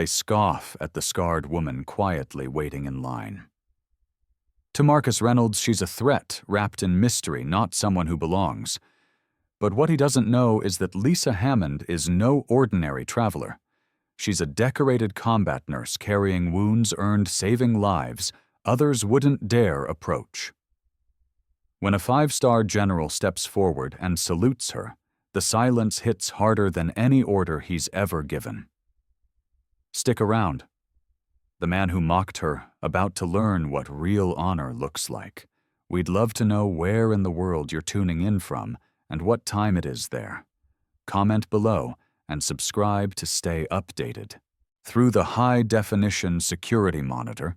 They scoff at the scarred woman quietly waiting in line. To Marcus Reynolds, she's a threat wrapped in mystery, not someone who belongs. But what he doesn't know is that Lisa Hammond is no ordinary traveler. She's a decorated combat nurse carrying wounds earned saving lives others wouldn't dare approach. When a 5-star general steps forward and salutes her, the silence hits harder than any order he's ever given. Stick around. The man who mocked her, about to learn what real honor looks like. We'd love to know where in the world you're tuning in from and what time it is there. Comment below and subscribe to stay updated. Through the high-definition security monitor,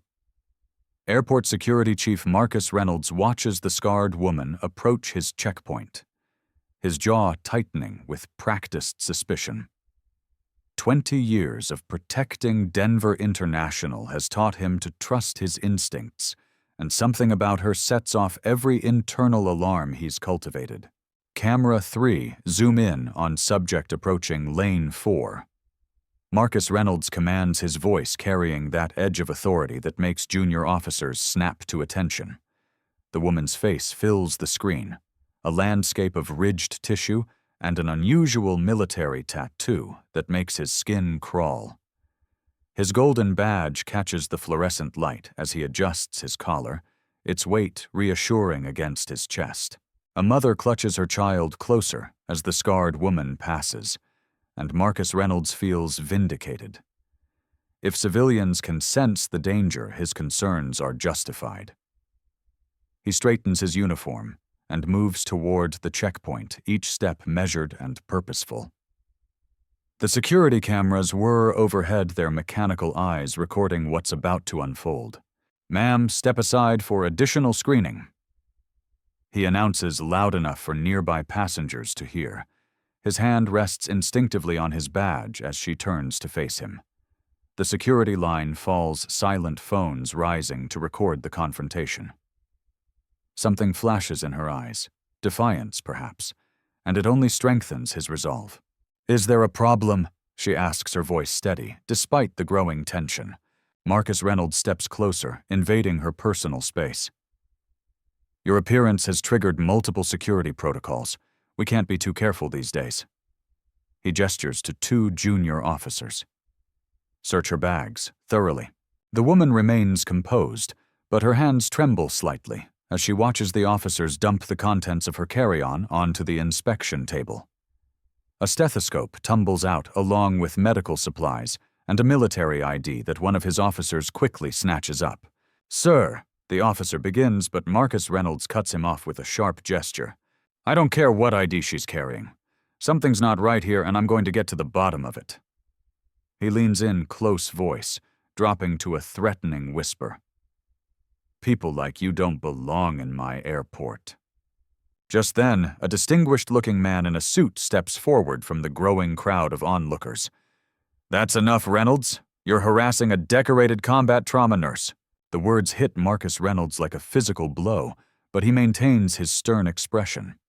Airport Security Chief Marcus Reynolds watches the scarred woman approach his checkpoint, his jaw tightening with practiced suspicion. 20 years of protecting Denver International has taught him to trust his instincts, and something about her sets off every internal alarm he's cultivated. Camera 3, zoom in on subject approaching lane 4. Marcus Reynolds commands his voice carrying that edge of authority that makes junior officers snap to attention. The woman's face fills the screen, a landscape of ridged tissue and an unusual military tattoo that makes his skin crawl. His golden badge catches the fluorescent light as he adjusts his collar, its weight reassuring against his chest. A mother clutches her child closer as the scarred woman passes, and Marcus Reynolds feels vindicated. If civilians can sense the danger, his concerns are justified. He straightens his uniform and moves toward the checkpoint, each step measured and purposeful. The security cameras whir overhead, their mechanical eyes recording what's about to unfold. "Ma'am, step aside for additional screening," he announces loud enough for nearby passengers to hear. His hand rests instinctively on his badge as she turns to face him. The security line falls, silent phones rising to record the confrontation. Something flashes in her eyes, defiance perhaps, and it only strengthens his resolve. "Is there a problem?" she asks, her voice steady, despite the growing tension. Marcus Reynolds steps closer, invading her personal space. "Your appearance has triggered multiple security protocols. We can't be too careful these days." He gestures to 2 junior officers. "Search her bags, thoroughly." The woman remains composed, but her hands tremble slightly as she watches the officers dump the contents of her carry-on onto the inspection table. A stethoscope tumbles out along with medical supplies and a military ID that one of his officers quickly snatches up. "Sir," the officer begins, but Marcus Reynolds cuts him off with a sharp gesture. "I don't care what ID she's carrying. Something's not right here, and I'm going to get to the bottom of it." He leans in, close voice, dropping to a threatening whisper. "People like you don't belong in my airport." Just then, a distinguished-looking man in a suit steps forward from the growing crowd of onlookers. "That's enough, Reynolds. You're harassing a decorated combat trauma nurse." The words hit Marcus Reynolds like a physical blow, but he maintains his stern expression.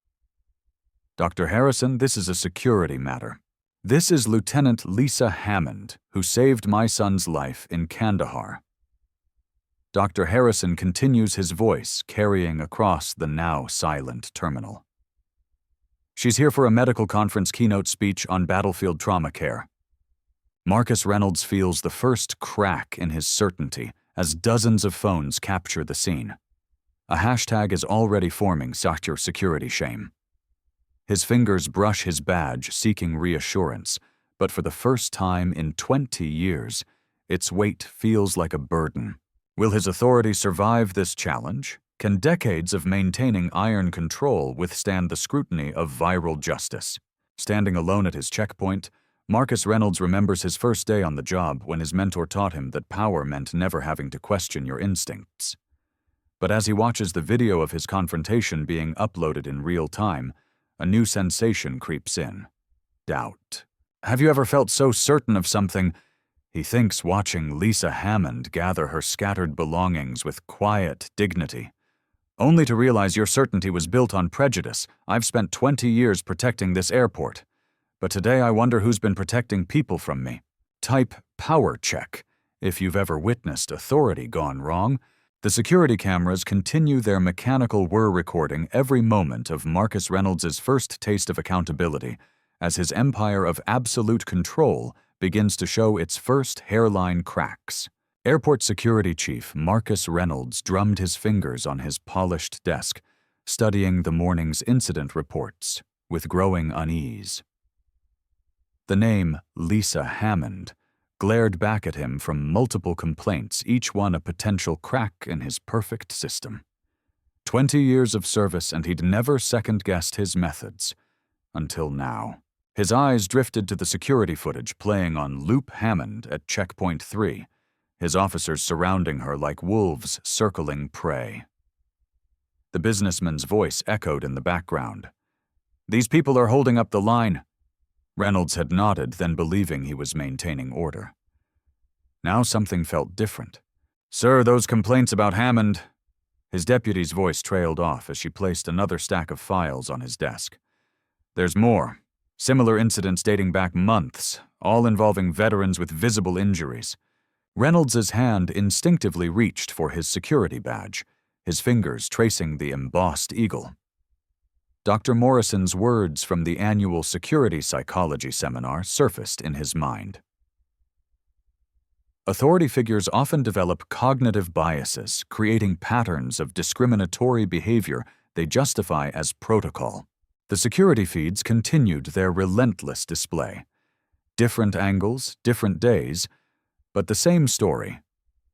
"Dr. Harrison, this is a security matter. This is Lieutenant Lisa Hammond, who saved my son's life in Kandahar." Dr. Harrison continues, his voice carrying across the now silent terminal. "She's here for a medical conference keynote speech on battlefield trauma care." Marcus Reynolds feels the first crack in his certainty as dozens of phones capture the scene. A hashtag is already forming, "Sector Security Shame." His fingers brush his badge, seeking reassurance, but for the first time in 20 years, its weight feels like a burden. Will his authority survive this challenge? Can decades of maintaining iron control withstand the scrutiny of viral justice? Standing alone at his checkpoint, Marcus Reynolds remembers his first day on the job when his mentor taught him that power meant never having to question your instincts. But as he watches the video of his confrontation being uploaded in real time, a new sensation creeps in. Doubt. Have you ever felt so certain of something? He thinks, watching Lisa Hammond gather her scattered belongings with quiet dignity. Only to realize your certainty was built on prejudice. I've spent 20 years protecting this airport. But today I wonder who's been protecting people from me. Type power check. If you've ever witnessed authority gone wrong, the security cameras continue their mechanical whir recording every moment of Marcus Reynolds' first taste of accountability as his empire of absolute control begins to show its first hairline cracks. Airport Security Chief Marcus Reynolds drummed his fingers on his polished desk, studying the morning's incident reports with growing unease. The name Lisa Hammond glared back at him from multiple complaints, each one a potential crack in his perfect system. 20 years of service, and he'd never second-guessed his methods. Until now. His eyes drifted to the security footage playing on loop Hammond at Checkpoint 3, his officers surrounding her like wolves circling prey. The businessman's voice echoed in the background. "These people are holding up the line." Reynolds had nodded, then believing he was maintaining order. Now something felt different. "Sir, those complaints about Hammond—" His deputy's voice trailed off as she placed another stack of files on his desk. "There's more. Similar incidents dating back months, all involving veterans with visible injuries." Reynolds's hand instinctively reached for his security badge, his fingers tracing the embossed eagle. Dr. Morrison's words from the annual security psychology seminar surfaced in his mind. Authority figures often develop cognitive biases, creating patterns of discriminatory behavior they justify as protocol. The security feeds continued their relentless display. Different angles, different days, but the same story.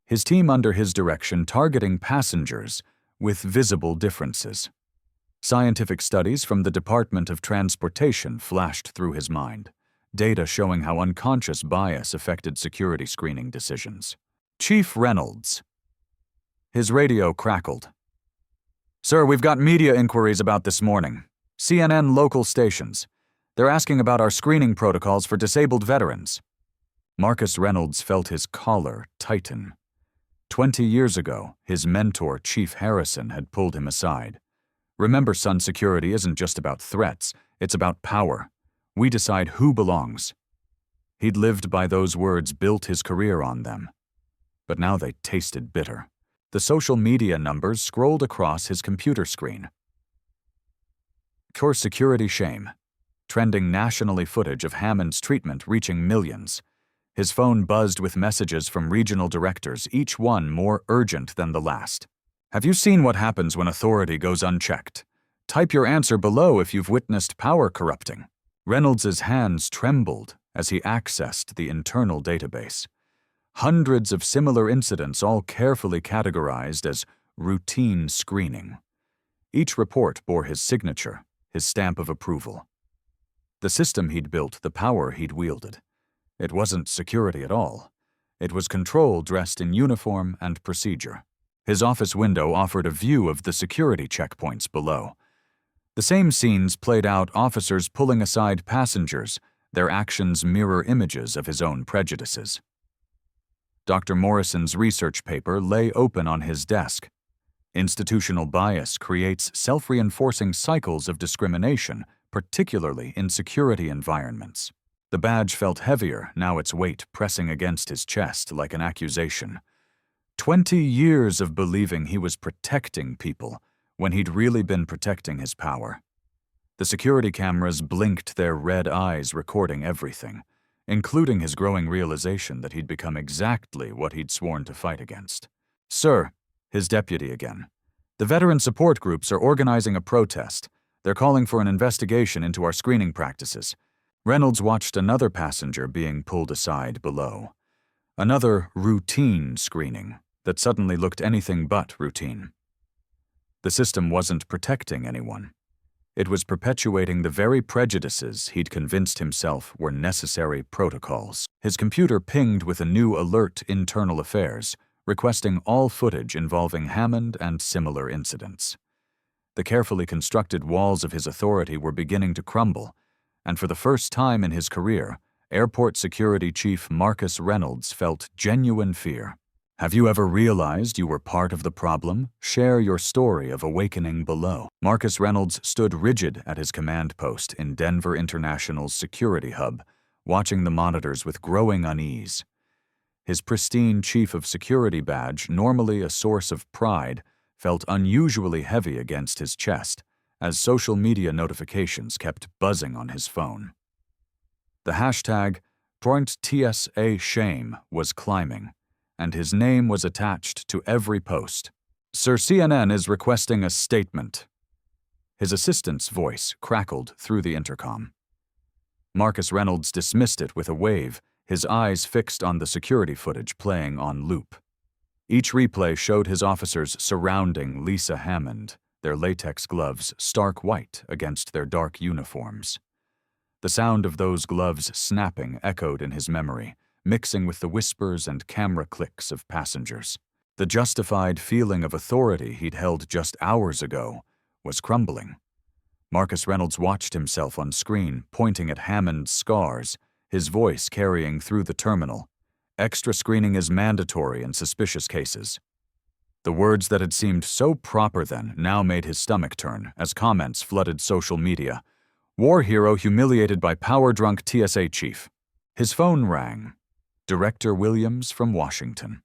His team under his direction targeting passengers with visible differences. Scientific studies from the Department of Transportation flashed through his mind, data showing how unconscious bias affected security screening decisions. "Chief Reynolds." His radio crackled. "Sir, we've got media inquiries about this morning. CNN local stations. They're asking about our screening protocols for disabled veterans." Marcus Reynolds felt his collar tighten. 20 years ago, his mentor, Chief Harrison, had pulled him aside. "Remember, son, security isn't just about threats, it's about power. We decide who belongs." He'd lived by those words, built his career on them. But now they tasted bitter. The social media numbers scrolled across his computer screen. Pure security shame. Trending nationally footage of Hammond's treatment reaching millions. His phone buzzed with messages from regional directors, each one more urgent than the last. "Have you seen what happens when authority goes unchecked? Type your answer below if you've witnessed power corrupting." Reynolds's hands trembled as he accessed the internal database. Hundreds of similar incidents, all carefully categorized as routine screening. Each report bore his signature, his stamp of approval. The system he'd built, the power he'd wielded. It wasn't security at all. It was control dressed in uniform and procedure. His office window offered a view of the security checkpoints below. The same scenes played out, officers pulling aside passengers, their actions mirror images of his own prejudices. Dr. Morrison's research paper lay open on his desk. Institutional bias creates self-reinforcing cycles of discrimination, particularly in security environments. The badge felt heavier, now its weight pressing against his chest like an accusation. 20 years of believing he was protecting people when he'd really been protecting his power. The security cameras blinked their red eyes, recording everything, including his growing realization that he'd become exactly what he'd sworn to fight against. "Sir," his deputy again, "the veteran support groups are organizing a protest. They're calling for an investigation into our screening practices." Reynolds watched another passenger being pulled aside below. Another routine screening that suddenly looked anything but routine. The system wasn't protecting anyone. It was perpetuating the very prejudices he'd convinced himself were necessary protocols. His computer pinged with a new alert, Internal Affairs, requesting all footage involving Hammond and similar incidents. The carefully constructed walls of his authority were beginning to crumble, and for the first time in his career, Airport Security Chief Marcus Reynolds felt genuine fear. "Have you ever realized you were part of the problem? Share your story of awakening below." Marcus Reynolds stood rigid at his command post in Denver International's security hub, watching the monitors with growing unease. His pristine chief of security badge, normally a source of pride, felt unusually heavy against his chest as social media notifications kept buzzing on his phone. The hashtag #TSA-shame was climbing, and his name was attached to every post. "Sir, CNN is requesting a statement." His assistant's voice crackled through the intercom. Marcus Reynolds dismissed it with a wave, his eyes fixed on the security footage playing on loop. Each replay showed his officers surrounding Lisa Hammond, their latex gloves stark white against their dark uniforms. The sound of those gloves snapping echoed in his memory, mixing with the whispers and camera clicks of passengers. The justified feeling of authority he'd held just hours ago was crumbling. Marcus Reynolds watched himself on screen, pointing at Hammond's scars, his voice carrying through the terminal. "Extra screening is mandatory in suspicious cases." The words that had seemed so proper then now made his stomach turn as comments flooded social media. "War hero humiliated by power-drunk TSA chief." His phone rang. Director Williams from Washington.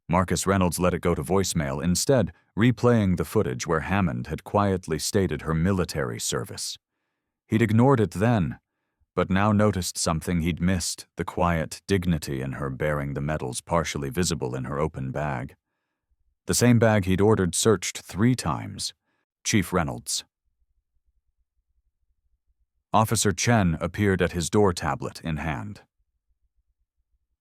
Marcus Reynolds let it go to voicemail, instead replaying the footage where Hammond had quietly stated her military service. He'd ignored it then, but now noticed something he'd missed, the quiet dignity in her bearing the medals partially visible in her open bag. The same bag he'd ordered searched 3 times. Chief Reynolds. Officer Chen appeared at his door, tablet in hand.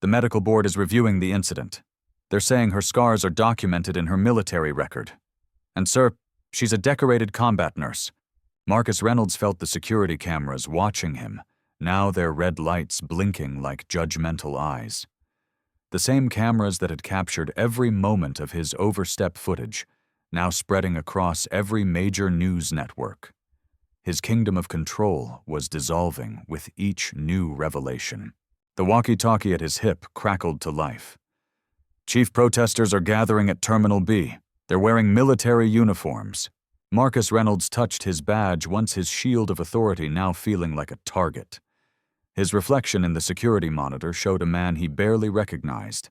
"The medical board is reviewing the incident. They're saying her scars are documented in her military record. And sir, she's a decorated combat nurse." Marcus Reynolds felt the security cameras watching him, now their red lights blinking like judgmental eyes. The same cameras that had captured every moment of his overstep footage, now spreading across every major news network. His kingdom of control was dissolving with each new revelation. The walkie-talkie at his hip crackled to life. "Chief, protesters are gathering at Terminal B. They're wearing military uniforms." Marcus Reynolds touched his badge, once his shield of authority now feeling like a target. His reflection in the security monitor showed a man he barely recognized.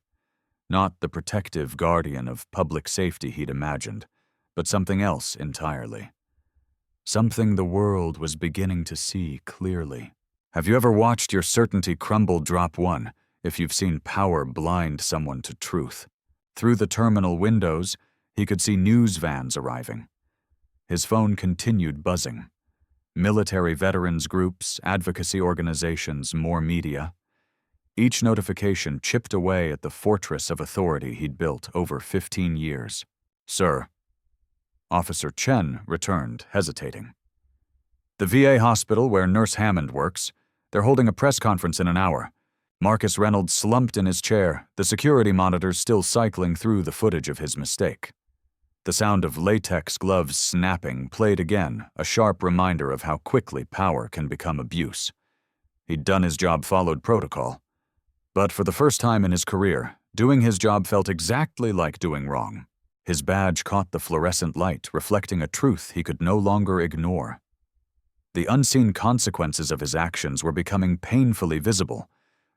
Not the protective guardian of public safety he'd imagined, but something else entirely. Something the world was beginning to see clearly. Have you ever watched your certainty crumble drop one, if you've seen power blind someone to truth? Through the terminal windows, he could see news vans arriving. His phone continued buzzing. Military veterans groups, advocacy organizations, more media. Each notification chipped away at the fortress of authority he'd built over 15 years. "Sir." Officer Chen returned, hesitating. "The VA hospital where Nurse Hammond works. They're holding a press conference in an hour." Marcus Reynolds slumped in his chair, the security monitors still cycling through the footage of his mistake. The sound of latex gloves snapping played again, a sharp reminder of how quickly power can become abuse. He'd done his job, followed protocol. But for the first time in his career, doing his job felt exactly like doing wrong. His badge caught the fluorescent light, reflecting a truth he could no longer ignore. The unseen consequences of his actions were becoming painfully visible.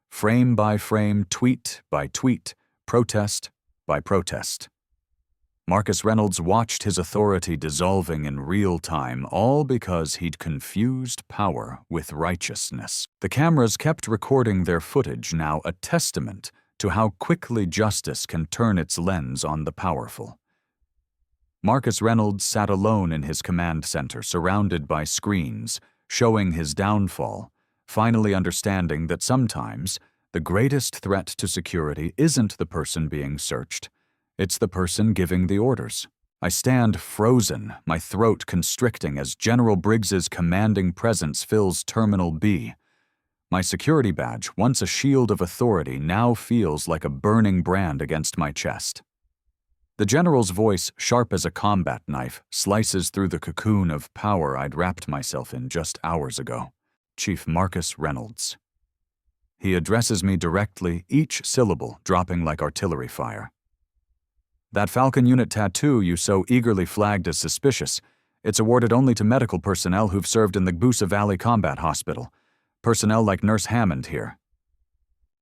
Frame by frame, tweet by tweet, protest by protest. Marcus Reynolds watched his authority dissolving in real time, all because he'd confused power with righteousness. The cameras kept recording their footage, now a testament to how quickly justice can turn its lens on the powerful. Marcus Reynolds sat alone in his command center, surrounded by screens, showing his downfall, finally understanding that sometimes the greatest threat to security isn't the person being searched. It's the person giving the orders. I stand frozen, my throat constricting as General Briggs's commanding presence fills Terminal B. My security badge, once a shield of authority, now feels like a burning brand against my chest. The general's voice, sharp as a combat knife, slices through the cocoon of power I'd wrapped myself in just hours ago. Chief Marcus Reynolds. He addresses me directly, each syllable dropping like artillery fire. "That Falcon Unit tattoo you so eagerly flagged as suspicious, it's awarded only to medical personnel who've served in the Busa Valley Combat Hospital. Personnel like Nurse Hammond here."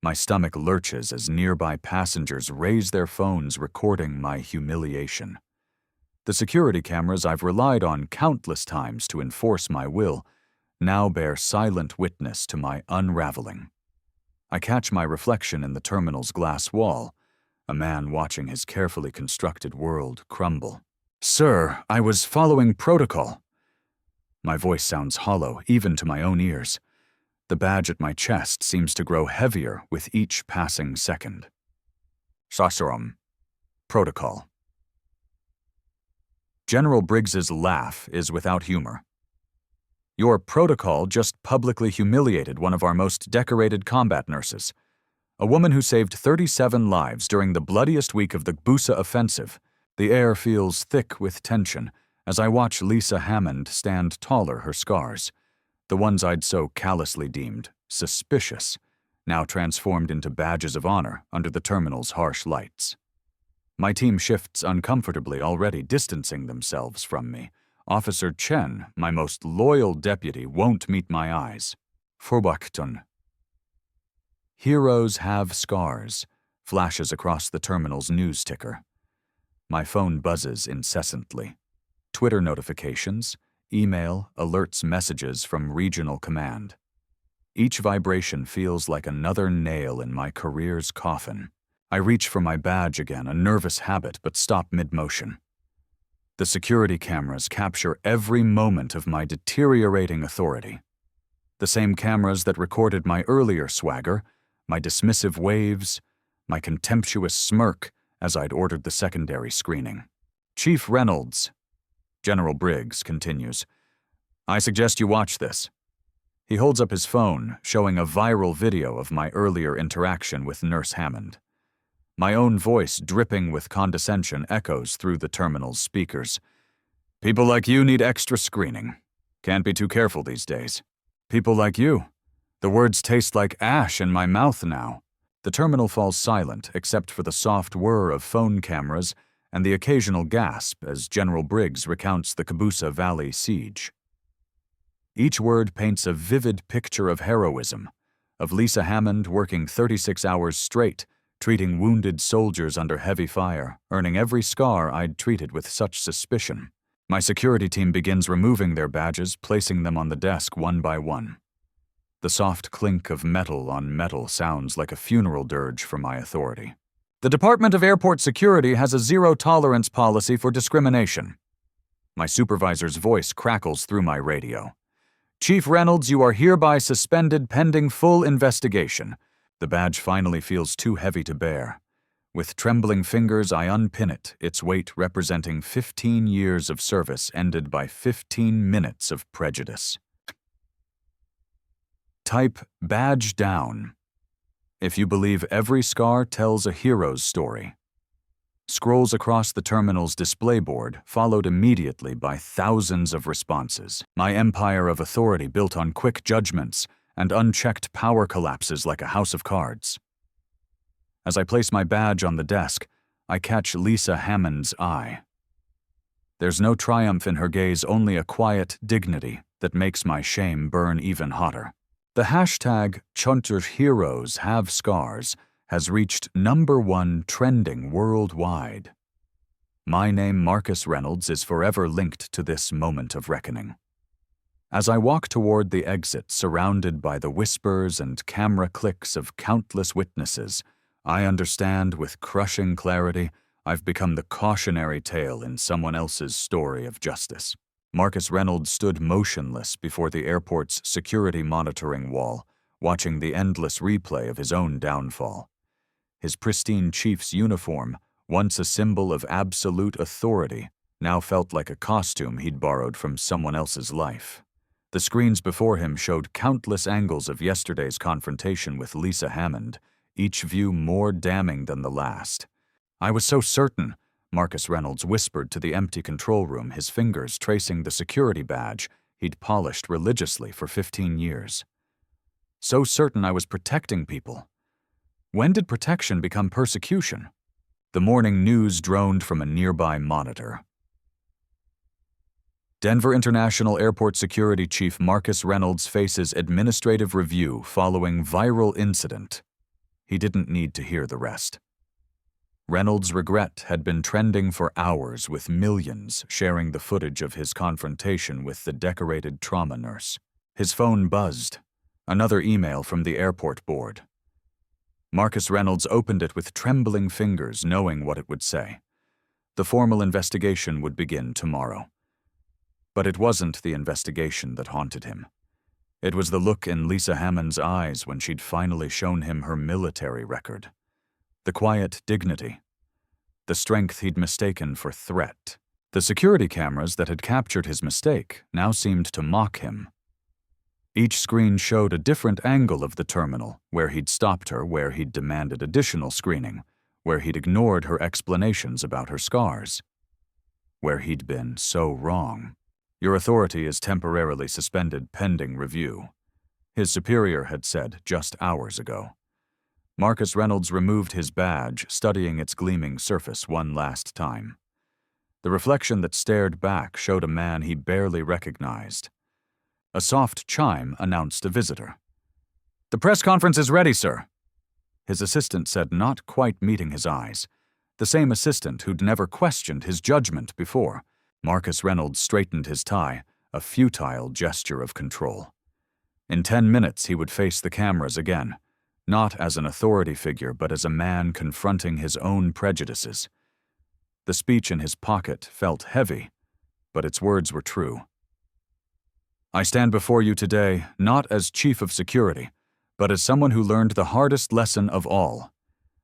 My stomach lurches as nearby passengers raise their phones recording my humiliation. The security cameras I've relied on countless times to enforce my will now bear silent witness to my unraveling. I catch my reflection in the terminal's glass wall, a man watching his carefully constructed world crumble. "Sir, I was following protocol." My voice sounds hollow, even to my own ears. The badge at my chest seems to grow heavier with each passing second. Sassurum. Protocol. General Briggs's laugh is without humor. Your protocol just publicly humiliated one of our most decorated combat nurses, a woman who saved 37 lives during the bloodiest week of the Busa offensive. The air feels thick with tension as I watch Lisa Hammond stand taller her scars, the ones I'd so callously deemed suspicious, now transformed into badges of honor under the terminal's harsh lights. My team shifts uncomfortably, already distancing themselves from me. Officer Chen, my most loyal deputy, won't meet my eyes. Forbachtun. Heroes have scars, flashes across the terminal's news ticker. My phone buzzes incessantly. Twitter notifications, email, alerts, messages from regional command. Each vibration feels like another nail in my career's coffin. I reach for my badge again, a nervous habit, but stop mid-motion. The security cameras capture every moment of my deteriorating authority. The same cameras that recorded my earlier swagger, my dismissive waves, my contemptuous smirk as I'd ordered the secondary screening. Chief Reynolds, General Briggs continues, I suggest you watch this. He holds up his phone, showing a viral video of my earlier interaction with Nurse Hammond. My own voice, dripping with condescension, echoes through the terminal's speakers. People like you need extra screening. Can't be too careful these days. People like you. The words taste like ash in my mouth now. The terminal falls silent, except for the soft whir of phone cameras and the occasional gasp as General Briggs recounts the Kabusa Valley siege. Each word paints a vivid picture of heroism, of Lisa Hammond working 36 hours straight, treating wounded soldiers under heavy fire, earning every scar I'd treated with such suspicion. My security team begins removing their badges, placing them on the desk one by one. The soft clink of metal on metal sounds like a funeral dirge for my authority. The Department of Airport Security has a zero-tolerance policy for discrimination. My supervisor's voice crackles through my radio. Chief Reynolds, you are hereby suspended pending full investigation. The badge finally feels too heavy to bear. With trembling fingers, I unpin it, its weight representing 15 years of service ended by 15 minutes of prejudice. Type badge down if you believe every scar tells a hero's story. Scrolls across the terminal's display board, followed immediately by thousands of responses. My empire of authority built on quick judgments and unchecked power collapses like a house of cards. As I place my badge on the desk, I catch Lisa Hammond's eye. There's no triumph in her gaze, only a quiet dignity that makes my shame burn even hotter. The hashtag #ChunterHeroes Have Scars has reached #1 trending worldwide. My name, Marcus Reynolds, is forever linked to this moment of reckoning. As I walk toward the exit, surrounded by the whispers and camera clicks of countless witnesses, I understand with crushing clarity I've become the cautionary tale in someone else's story of justice. Marcus Reynolds stood motionless before the airport's security monitoring wall, watching the endless replay of his own downfall. His pristine chief's uniform, once a symbol of absolute authority, now felt like a costume he'd borrowed from someone else's life. The screens before him showed countless angles of yesterday's confrontation with Lisa Hammond, each view more damning than the last. I was so certain, Marcus Reynolds whispered to the empty control room, his fingers tracing the security badge he'd polished religiously for 15 years. So certain I was protecting people. When did protection become persecution? The morning news droned from a nearby monitor. Denver International Airport Security Chief Marcus Reynolds faces administrative review following viral incident. He didn't need to hear the rest. Reynolds' regret had been trending for hours, with millions sharing the footage of his confrontation with the decorated trauma nurse. His phone buzzed. Another email from the airport board. Marcus Reynolds opened it with trembling fingers, knowing what it would say. The formal investigation would begin tomorrow. But it wasn't the investigation that haunted him. It was the look in Lisa Hammond's eyes when she'd finally shown him her military record. The quiet dignity. The strength he'd mistaken for threat. The security cameras that had captured his mistake now seemed to mock him. Each screen showed a different angle of the terminal, where he'd stopped her, where he'd demanded additional screening, where he'd ignored her explanations about her scars, where he'd been so wrong. Your authority is temporarily suspended pending review, his superior had said just hours ago. Marcus Reynolds removed his badge, studying its gleaming surface one last time. The reflection that stared back showed a man he barely recognized. A soft chime announced a visitor. "The press conference is ready, sir," his assistant said, not quite meeting his eyes. The same assistant who'd never questioned his judgment before. Marcus Reynolds straightened his tie, a futile gesture of control. In 10 minutes he would face the cameras again, not as an authority figure but as a man confronting his own prejudices. The speech in his pocket felt heavy, but its words were true. "I stand before you today not as chief of security, but as someone who learned the hardest lesson of all,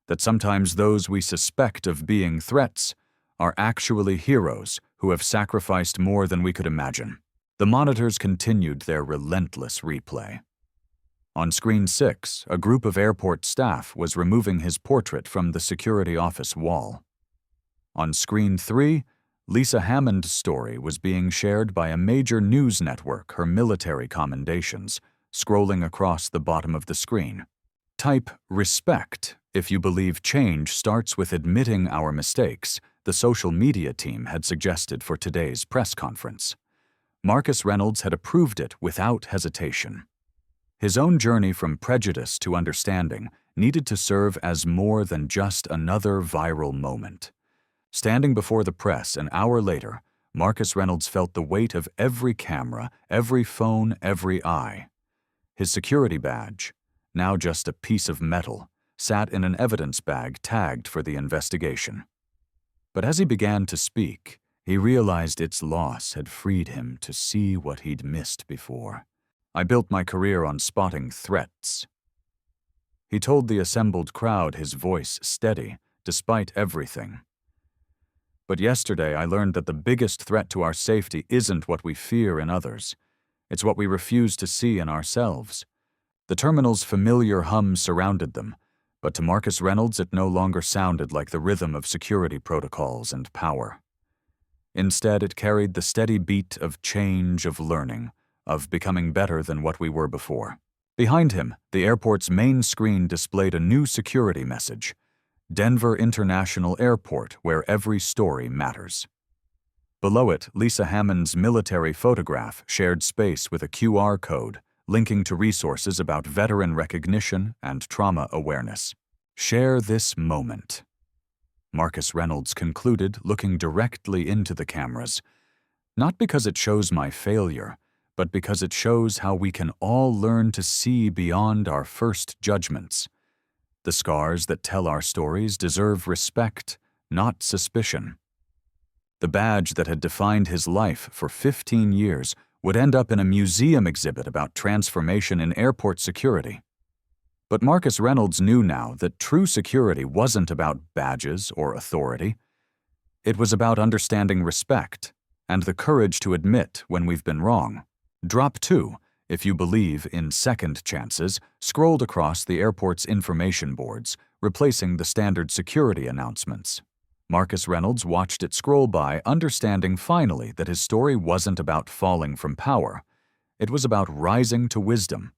that sometimes those we suspect of being threats are actually heroes who have sacrificed more than we could imagine." The monitors continued their relentless replay. On screen 6, a group of airport staff was removing his portrait from the security office wall. On screen 3, Lisa Hammond's story was being shared by a major news network, her military commendations, scrolling across the bottom of the screen. Type "respect" if you believe change starts with admitting our mistakes, the social media team had suggested for today's press conference. Marcus Reynolds had approved it without hesitation. His own journey from prejudice to understanding needed to serve as more than just another viral moment. Standing before the press an hour later, Marcus Reynolds felt the weight of every camera, every phone, every eye. His security badge, now just a piece of metal, sat in an evidence bag tagged for the investigation. But as he began to speak, he realized its loss had freed him to see what he'd missed before. "I built my career on spotting threats." He told the assembled crowd, his voice steady, despite everything. "But yesterday I learned that the biggest threat to our safety isn't what we fear in others. It's what we refuse to see in ourselves." The terminal's familiar hum surrounded them, but to Marcus Reynolds it no longer sounded like the rhythm of security protocols and power. Instead, it carried the steady beat of change, of learning, of becoming better than what we were before. Behind him, the airport's main screen displayed a new security message: Denver International Airport, where every story matters. Below it, Lisa Hammond's military photograph shared space with a QR code linking to resources about veteran recognition and trauma awareness. "Share this moment," Marcus Reynolds concluded, looking directly into the cameras. "Not because it shows my failure, but because it shows how we can all learn to see beyond our first judgments. The scars that tell our stories deserve respect, not suspicion." The badge that had defined his life for 15 years would end up in a museum exhibit about transformation in airport security. But Marcus Reynolds knew now that true security wasn't about badges or authority. It was about understanding respect and the courage to admit when we've been wrong. Drop 2, if you believe in second chances, scrolled across the airport's information boards, replacing the standard security announcements. Marcus Reynolds watched it scroll by, understanding finally that his story wasn't about falling from power. It was about rising to wisdom.